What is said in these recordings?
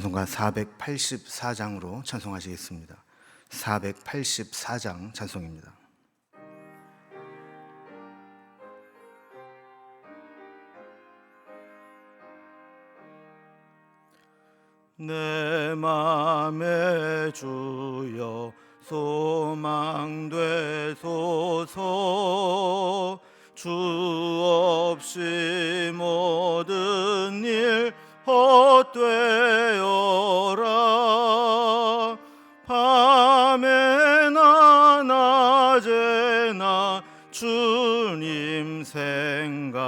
찬송가 484장으로 찬송하시겠습니다. 484장 찬송입니다. 내 맘에 주여 소망되소서. 주 없이 모든 일 헛되어라. 밤에나 낮에나 주님 생각,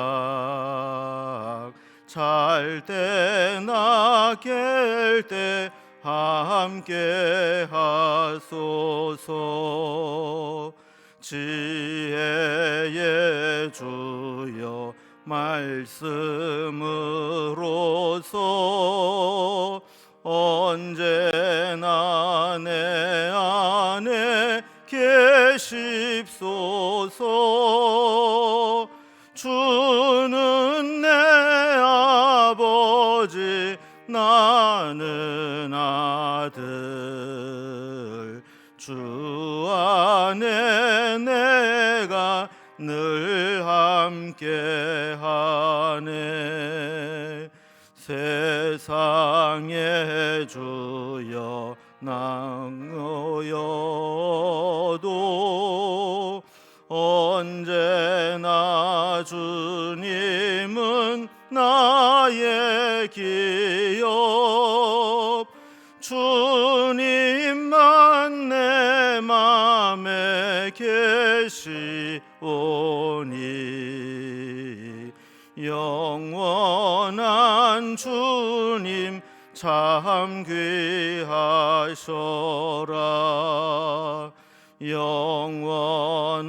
잘 때나 깰 때 함께 하소서. 지혜의 주여 말씀으로서 언제나 내 안에 계십소서. 주는 내 아버지, 나는 아들. 주 안에 내가 늘 함께하네. 세상의 주여 낭어여도 언제나 주님은 나의 기업. 주님만 내 맘에 계시오니 영원한 주님 참 귀하셔라. 영원한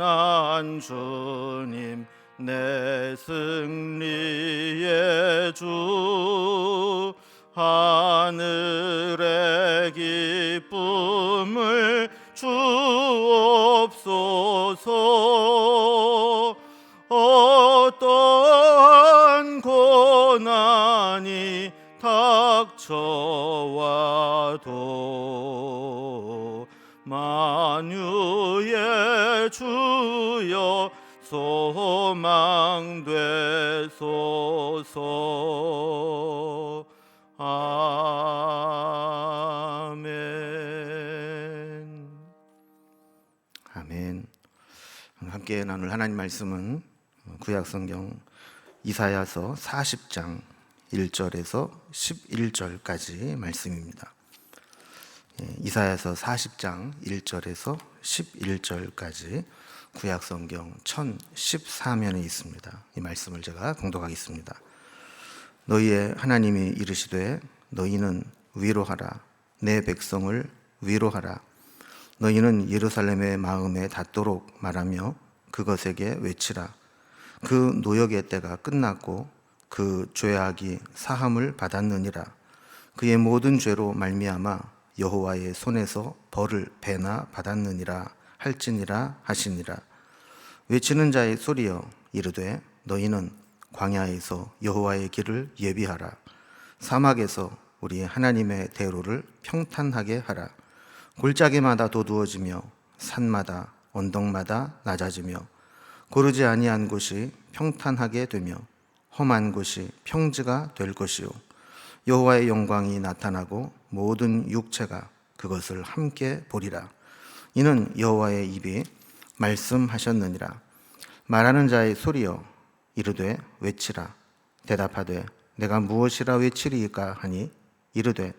주님 내 승리의 주, 하늘의 기쁨을 주옵소서. 어떠한 고난이 닥쳐와도 만유의 주여 소망되소서. 아멘. 아멘. 함께 나눌 하나님 말씀은 구약성경 이사야서 40장 1절에서 11절까지 말씀입니다. 이사야서 40장 1절에서 11절까지 구약성경 1014면에 있습니다. 이 말씀을 제가 공독하겠습니다. 너희의 하나님이 이르시되 너희는 위로하라. 내 백성을 위로하라. 너희는 예루살렘의 마음에 닿도록 말하며 그것에게 외치라. 그 노역의 때가 끝났고 그 죄악이 사함을 받았느니라. 그의 모든 죄로 말미암아 여호와의 손에서 벌을 배나 받았느니라 할지니라 하시니라. 외치는 자의 소리여 이르되 너희는 광야에서 여호와의 길을 예비하라. 사막에서 우리 하나님의 대로를 평탄하게 하라. 골짜기마다 도두어지며 산마다 언덕마다 낮아지며 고르지 아니한 곳이 평탄하게 되며 험한 곳이 평지가 될 것이요 여호와의 영광이 나타나고 모든 육체가 그것을 함께 보리라. 이는 여호와의 입이 말씀하셨느니라. 말하는 자의 소리여 이르되 외치라. 대답하되 내가 무엇이라 외치리이까 하니 이르되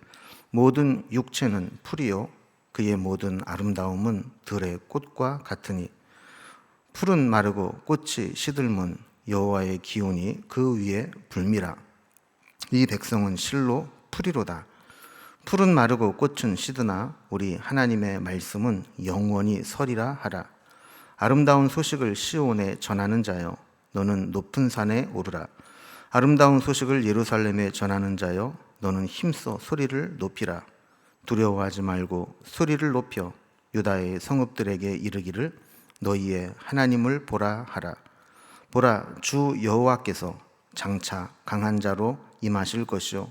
모든 육체는 풀이요 그의 모든 아름다움은 들의 꽃과 같으니 풀은 마르고 꽃이 시들면 여호와의 기운이 그 위에 불미라. 이 백성은 실로 풀이로다. 풀은 마르고 꽃은 시드나 우리 하나님의 말씀은 영원히 서리라 하라. 아름다운 소식을 시온에 전하는 자여 너는 높은 산에 오르라. 아름다운 소식을 예루살렘에 전하는 자여 너는 힘써 소리를 높이라. 두려워하지 말고 소리를 높여 유다의 성읍들에게 이르기를 너희의 하나님을 보라 하라. 보라, 주 여호와께서 장차 강한 자로 임하실 것이요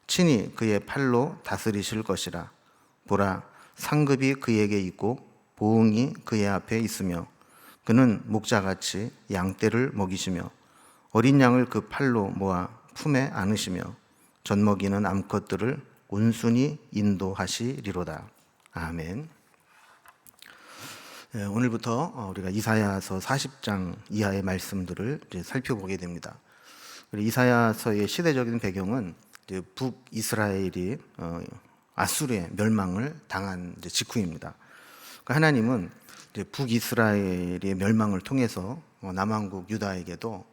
친히 그의 팔로 다스리실 것이라. 보라, 상급이 그에게 있고 보응이 그의 앞에 있으며 그는 목자같이 양떼를 먹이시며 어린 양을 그 팔로 모아 품에 안으시며 젖먹이는 암컷들을 온순히 인도하시리로다. 아멘. 오늘부터 우리가 이사야서 40장 이하의 말씀들을 이제 살펴보게 됩니다. 이사야서의 시대적인 배경은 북이스라엘이 아수르의 멸망을 당한 직후입니다. 그러니까 하나님은 북이스라엘의 멸망을 통해서 남왕국 유다에게도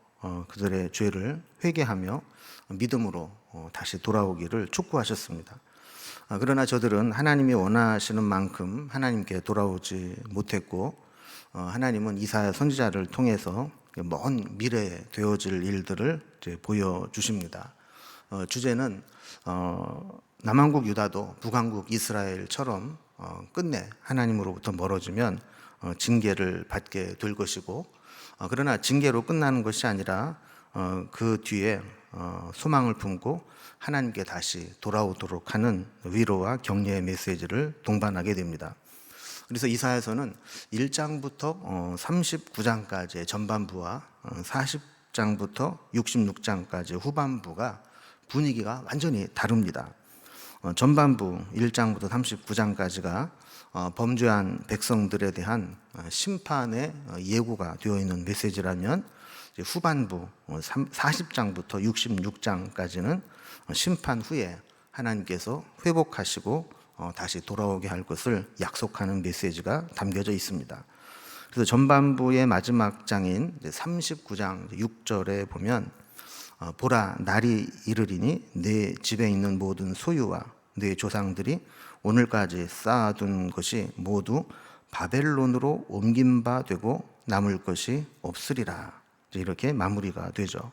그들의 죄를 회개하며 믿음으로 다시 돌아오기를 촉구하셨습니다. 그러나 저들은 하나님이 원하시는 만큼 하나님께 돌아오지 못했고, 하나님은 이사야 선지자를 통해서 먼 미래에 되어질 일들을 보여주십니다. 주제는 남왕국 유다도 북왕국 이스라엘처럼 끝내 하나님으로부터 멀어지면 징계를 받게 될 것이고, 그러나 징계로 끝나는 것이 아니라 그 뒤에 소망을 품고 하나님께 다시 돌아오도록 하는 위로와 격려의 메시지를 동반하게 됩니다. 그래서 이사야서는 1장부터 39장까지의 전반부와 40장부터 66장까지 후반부가 분위기가 완전히 다릅니다. 전반부 1장부터 39장까지가 범죄한 백성들에 대한 심판의 예고가 되어 있는 메시지라면, 후반부 40장부터 66장까지는 심판 후에 하나님께서 회복하시고 다시 돌아오게 할 것을 약속하는 메시지가 담겨져 있습니다. 그래서 전반부의 마지막 장인 39장 6절에 보면, 보라, 날이 이르리니 내 집에 있는 모든 소유와 내 조상들이 오늘까지 쌓아둔 것이 모두 바벨론으로 옮긴 바 되고 남을 것이 없으리라. 이렇게 마무리가 되죠.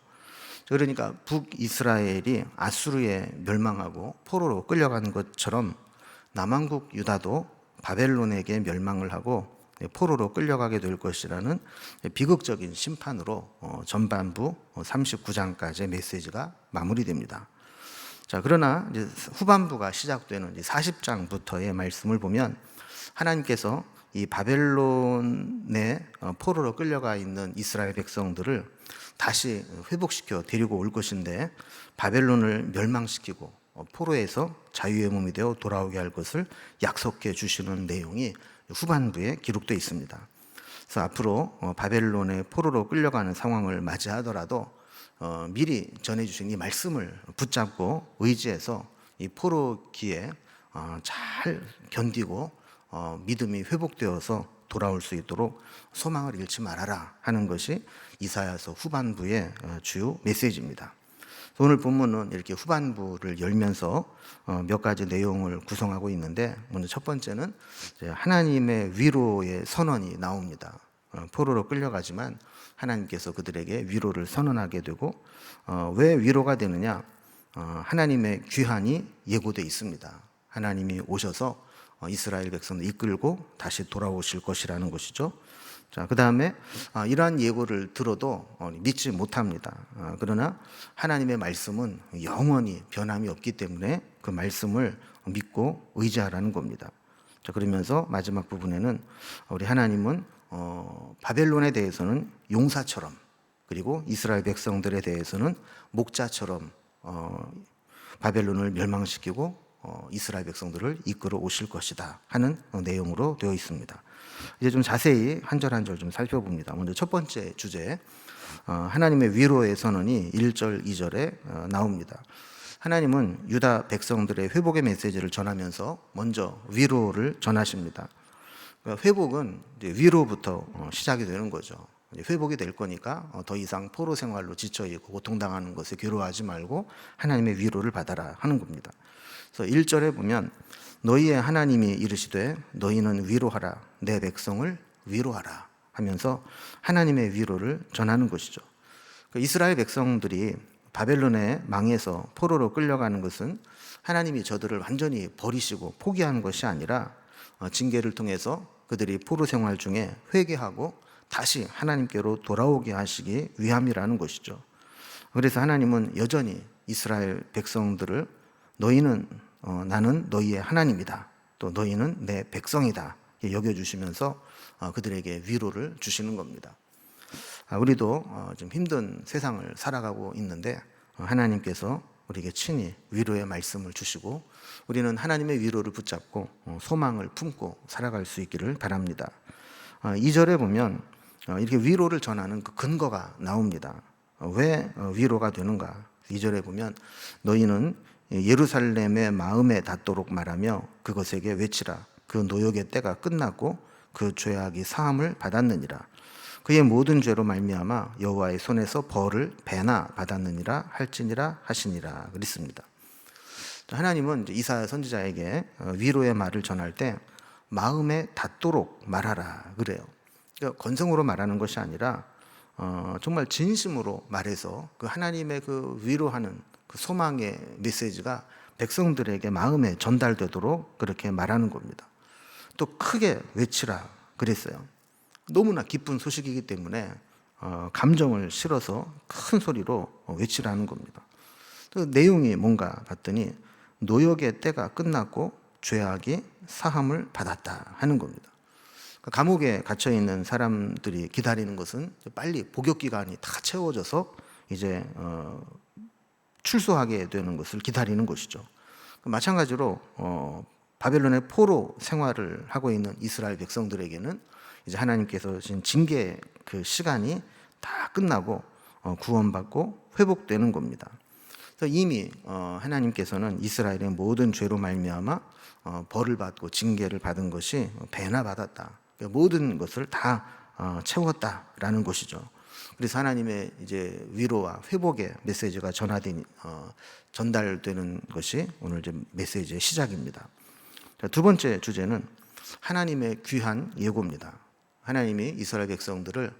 그러니까 북이스라엘이 아수르에 멸망하고 포로로 끌려가는 것처럼 남왕국 유다도 바벨론에게 멸망을 하고 포로로 끌려가게 될 것이라는 비극적인 심판으로 전반부 39장까지의 메시지가 마무리됩니다. 자, 그러나 이제 후반부가 시작되는 40장부터의 말씀을 보면, 하나님께서 이 바벨론에 포로로 끌려가 있는 이스라엘 백성들을 다시 회복시켜 데리고 올 것인데, 바벨론을 멸망시키고 포로에서 자유의 몸이 되어 돌아오게 할 것을 약속해 주시는 내용이 후반부에 기록되어 있습니다. 그래서 앞으로 바벨론의 포로로 끌려가는 상황을 맞이하더라도 미리 전해주신 이 말씀을 붙잡고 의지해서 이 포로기에 잘 견디고 믿음이 회복되어서 돌아올 수 있도록 소망을 잃지 말아라 하는 것이 이사야서 후반부의 주요 메시지입니다. 오늘 본문은 이렇게 후반부를 열면서 몇 가지 내용을 구성하고 있는데, 먼저 첫 번째는 하나님의 위로의 선언이 나옵니다. 포로로 끌려가지만 하나님께서 그들에게 위로를 선언하게 되고, 왜 위로가 되느냐? 하나님의 귀환이 예고되어 있습니다. 하나님이 오셔서 이스라엘 백성을 이끌고 다시 돌아오실 것이라는 것이죠. 자, 그 다음에 이러한 예고를 들어도 믿지 못합니다. 그러나 하나님의 말씀은 영원히 변함이 없기 때문에 그 말씀을 믿고 의지하라는 겁니다. 자, 그러면서 마지막 부분에는 우리 하나님은 바벨론에 대해서는 용사처럼, 그리고 이스라엘 백성들에 대해서는 목자처럼 바벨론을 멸망시키고 이스라엘 백성들을 이끌어 오실 것이다 하는 내용으로 되어 있습니다. 이제 좀 자세히 한 절 한 절 좀 살펴봅니다. 먼저 첫 번째 주제, 하나님의 위로의 선언이 1절, 2절에 나옵니다. 하나님은 유다 백성들의 회복의 메시지를 전하면서 먼저 위로를 전하십니다. 그러니까 회복은 이제 위로부터 시작이 되는 거죠. 회복이 될 거니까 더 이상 포로 생활로 지쳐있고 고통당하는 것에 괴로워하지 말고 하나님의 위로를 받아라 하는 겁니다. 그래서 1절에 보면, 너희의 하나님이 이르시되 너희는 위로하라, 내 백성을 위로하라 하면서 하나님의 위로를 전하는 것이죠. 이스라엘 백성들이 바벨론에 망해서 포로로 끌려가는 것은 하나님이 저들을 완전히 버리시고 포기하는 것이 아니라 징계를 통해서 그들이 포로 생활 중에 회개하고 다시 하나님께로 돌아오게 하시기 위함이라는 것이죠. 그래서 하나님은 여전히 이스라엘 백성들을 너희는 나는 너희의 하나님이다. 또 너희는 내 백성이다. 여겨주시면서 그들에게 위로를 주시는 겁니다. 우리도 좀 힘든 세상을 살아가고 있는데 하나님께서 우리에게 친히 위로의 말씀을 주시고 우리는 하나님의 위로를 붙잡고 소망을 품고 살아갈 수 있기를 바랍니다. 2절에 보면 이렇게 위로를 전하는 그 근거가 나옵니다. 왜 위로가 되는가? 2절에 보면 너희는 예루살렘의 마음에 닿도록 말하며 그것에게 외치라. 그 노역의 때가 끝났고 그 죄악이 사함을 받았느니라. 그의 모든 죄로 말미암아 여호와의 손에서 벌을 배나 받았느니라 할지니라 하시니라 그랬습니다. 하나님은 이사야 선지자에게 위로의 말을 전할 때 마음에 닿도록 말하라 그래요. 그러니까 건성으로 말하는 것이 아니라 정말 진심으로 말해서 그 하나님의 그 위로하는 그 소망의 메시지가 백성들에게 마음에 전달되도록 그렇게 말하는 겁니다. 또 크게 외치라 그랬어요. 너무나 기쁜 소식이기 때문에 감정을 실어서 큰 소리로 외치라는 겁니다. 그 내용이 뭔가 봤더니 노역의 때가 끝났고 죄악이 사함을 받았다 하는 겁니다. 감옥에 갇혀 있는 사람들이 기다리는 것은 빨리 복역 기간이 다 채워져서 이제 출소하게 되는 것을 기다리는 것이죠. 마찬가지로 바벨론의 포로 생활을 하고 있는 이스라엘 백성들에게는 이제 하나님께서 주신 징계 그 시간이 다 끝나고 구원받고 회복되는 겁니다. 그래서 이미 하나님께서는 이스라엘의 모든 죄로 말미암아 벌을 받고 징계를 받은 것이 배나 받았다. 그러니까 모든 것을 다 채웠다라는 것이죠. 그래서 하나님의 이제 위로와 회복의 메시지가 전달되는 것이 오늘 이제 메시지의 시작입니다. 두 번째 주제는 하나님의 귀한 예고입니다. 하나님이 이스라엘 백성들을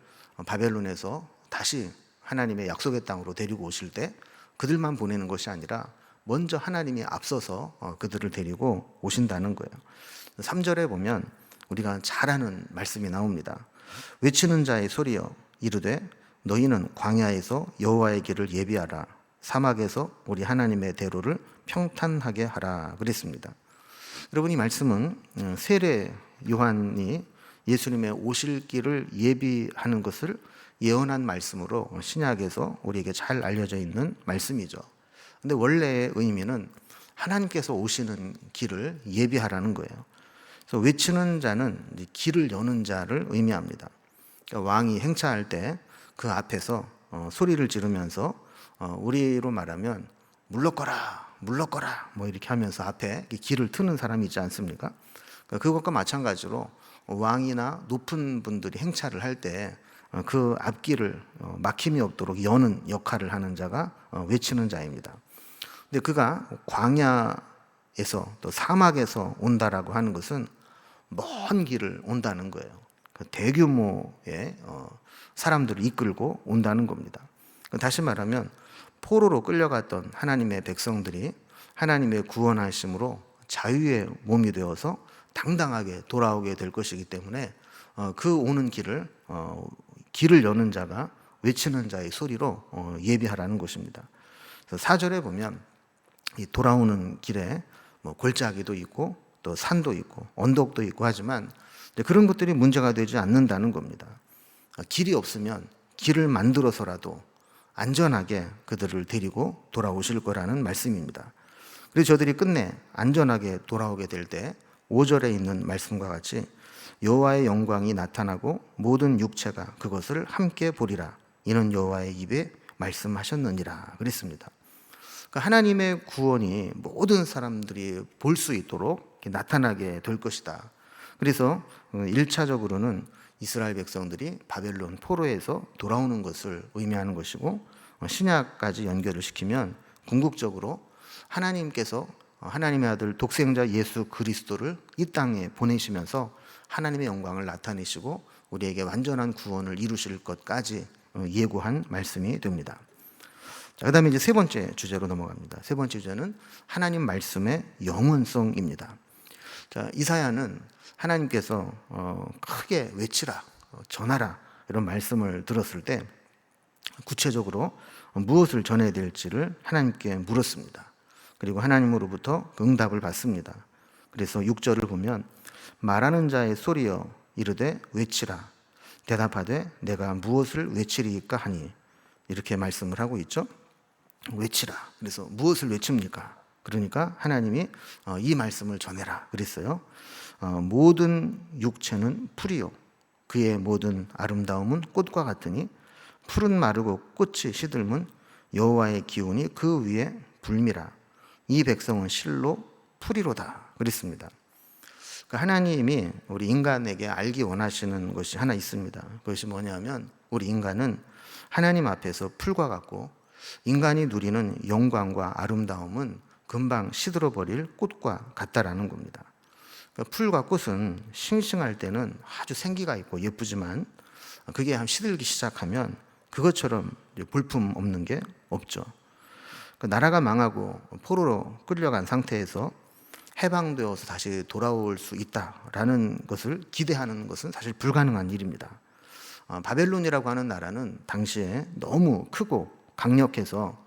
바벨론에서 다시 하나님의 약속의 땅으로 데리고 오실 때 그들만 보내는 것이 아니라 먼저 하나님이 앞서서 그들을 데리고 오신다는 거예요. 3절에 보면 우리가 잘 아는 말씀이 나옵니다. 외치는 자의 소리여 이르되 너희는 광야에서 여호와의 길을 예비하라. 사막에서 우리 하나님의 대로를 평탄하게 하라 그랬습니다. 여러분 이 말씀은 세례 요한이 예수님의 오실 길을 예비하는 것을 예언한 말씀으로 신약에서 우리에게 잘 알려져 있는 말씀이죠. 근데 원래의 의미는 하나님께서 오시는 길을 예비하라는 거예요. 그래서 외치는 자는 길을 여는 자를 의미합니다. 그러니까 왕이 행차할 때 그 앞에서 소리를 지르면서 우리로 말하면 물러거라 물러거라 뭐 이렇게 하면서 앞에 길을 트는 사람이 있지 않습니까? 그것과 마찬가지로 왕이나 높은 분들이 행차를 할 때 그 앞길을 막힘이 없도록 여는 역할을 하는 자가 외치는 자입니다. 근데 그가 광야에서 또 사막에서 온다라고 하는 것은 먼 길을 온다는 거예요. 대규모의 사람들을 이끌고 온다는 겁니다. 다시 말하면 포로로 끌려갔던 하나님의 백성들이 하나님의 구원하심으로 자유의 몸이 되어서 당당하게 돌아오게 될 것이기 때문에 그 오는 길을 여는 자가 외치는 자의 소리로 예비하라는 것입니다. 그래서 4절에 보면 이 돌아오는 길에 골짜기도 있고 또 산도 있고 언덕도 있고 하지만 그런 것들이 문제가 되지 않는다는 겁니다. 길이 없으면 길을 만들어서라도 안전하게 그들을 데리고 돌아오실 거라는 말씀입니다. 그래서 저들이 끝내 안전하게 돌아오게 될 때 5절에 있는 말씀과 같이 여호와의 영광이 나타나고 모든 육체가 그것을 함께 보리라. 이는 여호와의 입에 말씀하셨느니라 그랬습니다. 그러니까 하나님의 구원이 모든 사람들이 볼 수 있도록 나타나게 될 것이다. 그래서 1차적으로는 이스라엘 백성들이 바벨론 포로에서 돌아오는 것을 의미하는 것이고 신약까지 연결을 시키면 궁극적으로 하나님께서 하나님의 아들 독생자 예수 그리스도를 이 땅에 보내시면서 하나님의 영광을 나타내시고 우리에게 완전한 구원을 이루실 것까지 예고한 말씀이 됩니다. 그 다음에 이제 세 번째 주제로 넘어갑니다. 세 번째 주제는 하나님 말씀의 영원성입니다. 자, 이사야는 하나님께서 크게 외치라, 전하라 이런 말씀을 들었을 때 구체적으로 무엇을 전해야 될지를 하나님께 물었습니다. 그리고 하나님으로부터 응답을 받습니다. 그래서 6절을 보면 말하는 자의 소리여 이르되 외치라. 대답하되 내가 무엇을 외치리이까 하니, 이렇게 말씀을 하고 있죠. 외치라. 그래서 무엇을 외칩니까? 그러니까 하나님이 이 말씀을 전해라 그랬어요. 모든 육체는 풀이요 그의 모든 아름다움은 꽃과 같으니 풀은 마르고 꽃이 시들면 여호와의 기운이 그 위에 불미라. 이 백성은 실로 풀이로다 그랬습니다. 하나님이 우리 인간에게 알기 원하시는 것이 하나 있습니다. 그것이 뭐냐면 우리 인간은 하나님 앞에서 풀과 같고 인간이 누리는 영광과 아름다움은 금방 시들어버릴 꽃과 같다라는 겁니다. 풀과 꽃은 싱싱할 때는 아주 생기가 있고 예쁘지만 그게 시들기 시작하면 그것처럼 볼품 없는 게 없죠. 나라가 망하고 포로로 끌려간 상태에서 해방되어서 다시 돌아올 수 있다라는 것을 기대하는 것은 사실 불가능한 일입니다. 바벨론이라고 하는 나라는 당시에 너무 크고 강력해서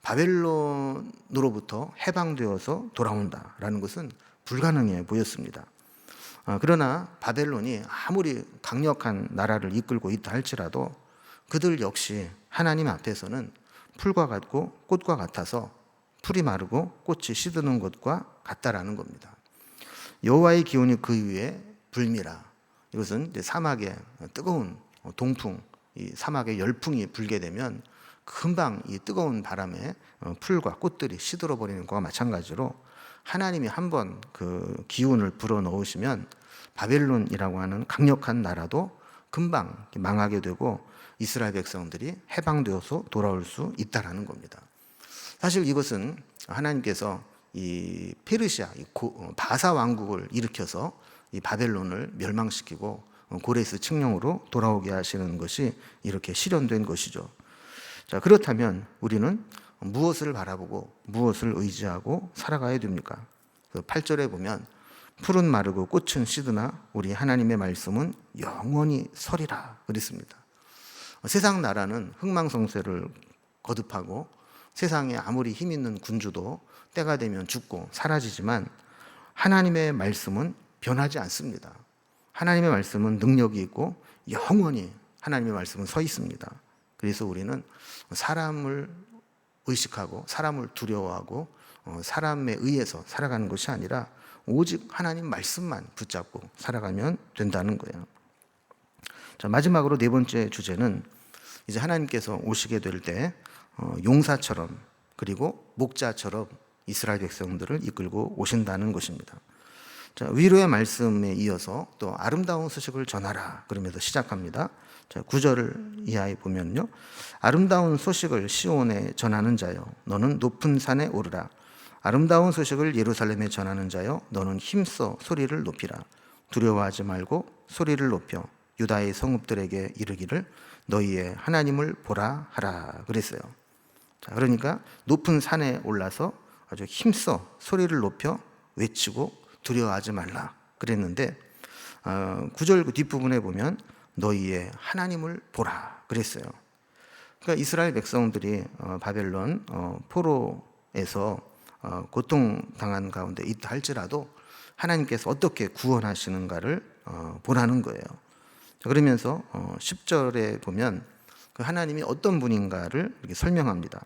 바벨론으로부터 해방되어서 돌아온다라는 것은 불가능해 보였습니다. 그러나 바벨론이 아무리 강력한 나라를 이끌고 있다 할지라도 그들 역시 하나님 앞에서는 풀과 같고 꽃과 같아서 풀이 마르고 꽃이 시드는 것과 같다라는 겁니다. 여호와의 기운이 그 위에 불미라. 이것은 이제 사막에 뜨거운 동풍, 이 사막에 열풍이 불게 되면 금방 이 뜨거운 바람에 풀과 꽃들이 시들어 버리는 것과 마찬가지로 하나님이 한번 그 기운을 불어 넣으시면 바벨론이라고 하는 강력한 나라도 금방 망하게 되고 이스라엘 백성들이 해방되어서 돌아올 수 있다라는 겁니다. 사실 이것은 하나님께서 이 페르시아, 바사 왕국을 일으켜서 이 바벨론을 멸망시키고 고레스 칙령으로 돌아오게 하시는 것이 이렇게 실현된 것이죠. 자, 그렇다면 우리는 무엇을 바라보고 무엇을 의지하고 살아가야 됩니까? 8절에 보면 풀은 마르고 꽃은 시드나 우리 하나님의 말씀은 영원히 서리라 그랬습니다. 세상 나라는 흥망성쇠를 거듭하고 세상에 아무리 힘 있는 군주도 때가 되면 죽고 사라지지만 하나님의 말씀은 변하지 않습니다. 하나님의 말씀은 능력이 있고 영원히 하나님의 말씀은 서 있습니다. 그래서 우리는 사람을 의식하고 사람을 두려워하고 사람에 의해서 살아가는 것이 아니라 오직 하나님 말씀만 붙잡고 살아가면 된다는 거예요. 자, 마지막으로 네 번째 주제는 이제 하나님께서 오시게 될 때 용사처럼 그리고 목자처럼 이스라엘 백성들을 이끌고 오신다는 것입니다. 자, 위로의 말씀에 이어서 또 아름다운 소식을 전하라 그러면서 시작합니다. 자, 9절 이하에 보면요. 아름다운 소식을 시온에 전하는 자여 너는 높은 산에 오르라. 아름다운 소식을 예루살렘에 전하는 자여 너는 힘써 소리를 높이라. 두려워하지 말고 소리를 높여 유다의 성읍들에게 이르기를 너희의 하나님을 보라 하라 그랬어요. 자, 그러니까 높은 산에 올라서 아주 힘써 소리를 높여 외치고 두려워하지 말라 그랬는데 9절 그 뒷부분에 보면 너희의 하나님을 보라 그랬어요. 그러니까 이스라엘 백성들이 바벨론 포로에서 고통당한 가운데 있다 할지라도 하나님께서 어떻게 구원하시는가를 보라는 거예요. 그러면서 10절에 보면 그 하나님이 어떤 분인가를 이렇게 설명합니다.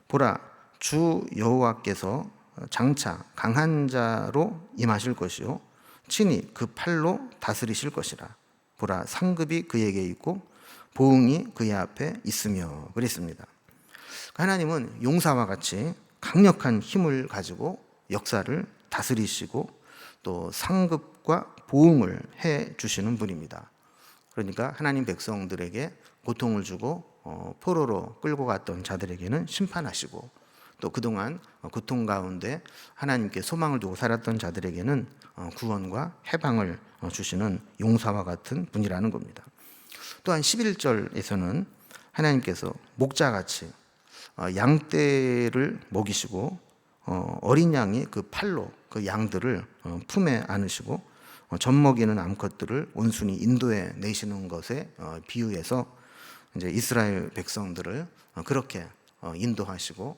보라, 주 여호와께서 장차 강한 자로 임하실 것이요 친히 그 팔로 다스리실 것이라. 보라, 상급이 그에게 있고 보응이 그의 앞에 있으며 그랬습니다. 하나님은 용사와 같이 강력한 힘을 가지고 역사를 다스리시고 또 상급과 보응을 해 주시는 분입니다. 그러니까 하나님 백성들에게 고통을 주고 포로로 끌고 갔던 자들에게는 심판하시고 또 그동안 고통 가운데 하나님께 소망을 두고 살았던 자들에게는 구원과 해방을 주시는 용사와 같은 분이라는 겁니다. 또한 11절에서는 하나님께서 목자같이 양떼를 먹이시고 어린 양이 그 팔로 그 양들을 품에 안으시고 젖 먹이는 암컷들을 온순히 인도해 내시는 것에 비유해서 이제 이스라엘 백성들을 그렇게 인도하시고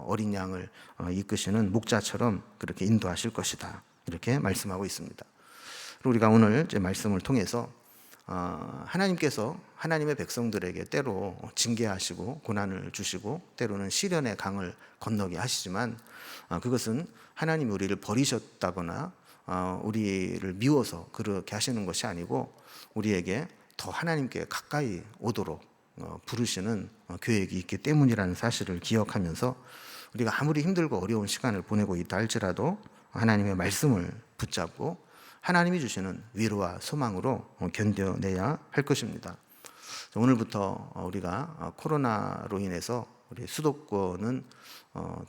어린 양을 이끄시는 목자처럼 그렇게 인도하실 것이다. 이렇게 말씀하고 있습니다. 그리고 우리가 오늘 이제 말씀을 통해서 하나님께서 하나님의 백성들에게 때로 징계하시고 고난을 주시고 때로는 시련의 강을 건너게 하시지만 그것은 하나님이 우리를 버리셨다거나 우리를 미워서 그렇게 하시는 것이 아니고 우리에게 더 하나님께 가까이 오도록 부르시는 계획이 있기 때문이라는 사실을 기억하면서 우리가 아무리 힘들고 어려운 시간을 보내고 있다 할지라도 하나님의 말씀을 붙잡고 하나님이 주시는 위로와 소망으로 견뎌내야 할 것입니다. 오늘부터 우리가 코로나로 인해서 우리 수도권은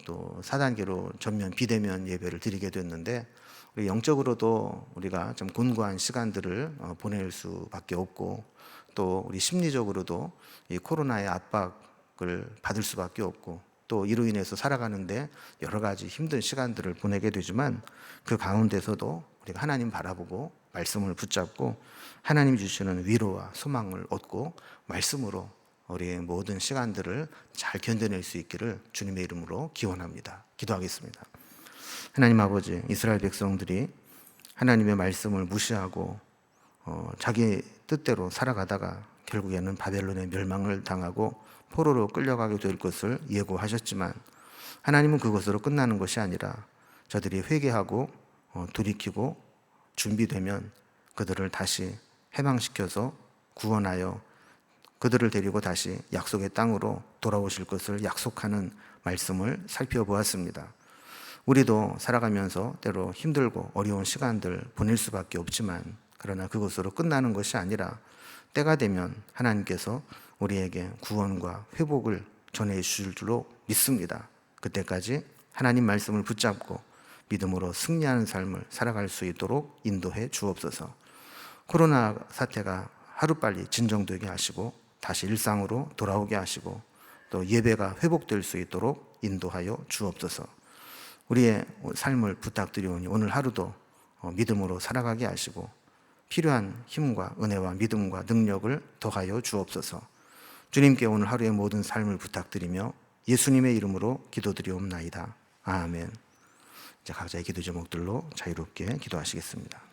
또 4단계로 전면 비대면 예배를 드리게 됐는데 우리 영적으로도 우리가 좀 곤고한 시간들을 보낼 수밖에 없고 또 우리 심리적으로도 이 코로나의 압박을 받을 수밖에 없고 또 이로 인해서 살아가는데 여러 가지 힘든 시간들을 보내게 되지만 그 가운데서도 우리가 하나님 바라보고 말씀을 붙잡고 하나님이 주시는 위로와 소망을 얻고 말씀으로 우리의 모든 시간들을 잘 견뎌낼 수 있기를 주님의 이름으로 기원합니다. 기도하겠습니다. 하나님 아버지, 이스라엘 백성들이 하나님의 말씀을 무시하고 자기 뜻대로 살아가다가 결국에는 바벨론의 멸망을 당하고 포로로 끌려가게 될 것을 예고하셨지만 하나님은 그것으로 끝나는 것이 아니라 저들이 회개하고 돌이키고 준비되면 그들을 다시 해방시켜서 구원하여 그들을 데리고 다시 약속의 땅으로 돌아오실 것을 약속하는 말씀을 살펴보았습니다. 우리도 살아가면서 때로 힘들고 어려운 시간들 보낼 수밖에 없지만 그러나 그것으로 끝나는 것이 아니라 때가 되면 하나님께서 우리에게 구원과 회복을 전해 주실 줄로 믿습니다. 그때까지 하나님 말씀을 붙잡고 믿음으로 승리하는 삶을 살아갈 수 있도록 인도해 주옵소서. 코로나 사태가 하루빨리 진정되게 하시고 다시 일상으로 돌아오게 하시고 또 예배가 회복될 수 있도록 인도하여 주옵소서. 우리의 삶을 부탁드리오니 오늘 하루도 믿음으로 살아가게 하시고 필요한 힘과 은혜와 믿음과 능력을 더하여 주옵소서. 주님께 오늘 하루의 모든 삶을 부탁드리며 예수님의 이름으로 기도드리옵나이다. 아멘. 이제 각자의 기도 제목들로 자유롭게 기도하시겠습니다.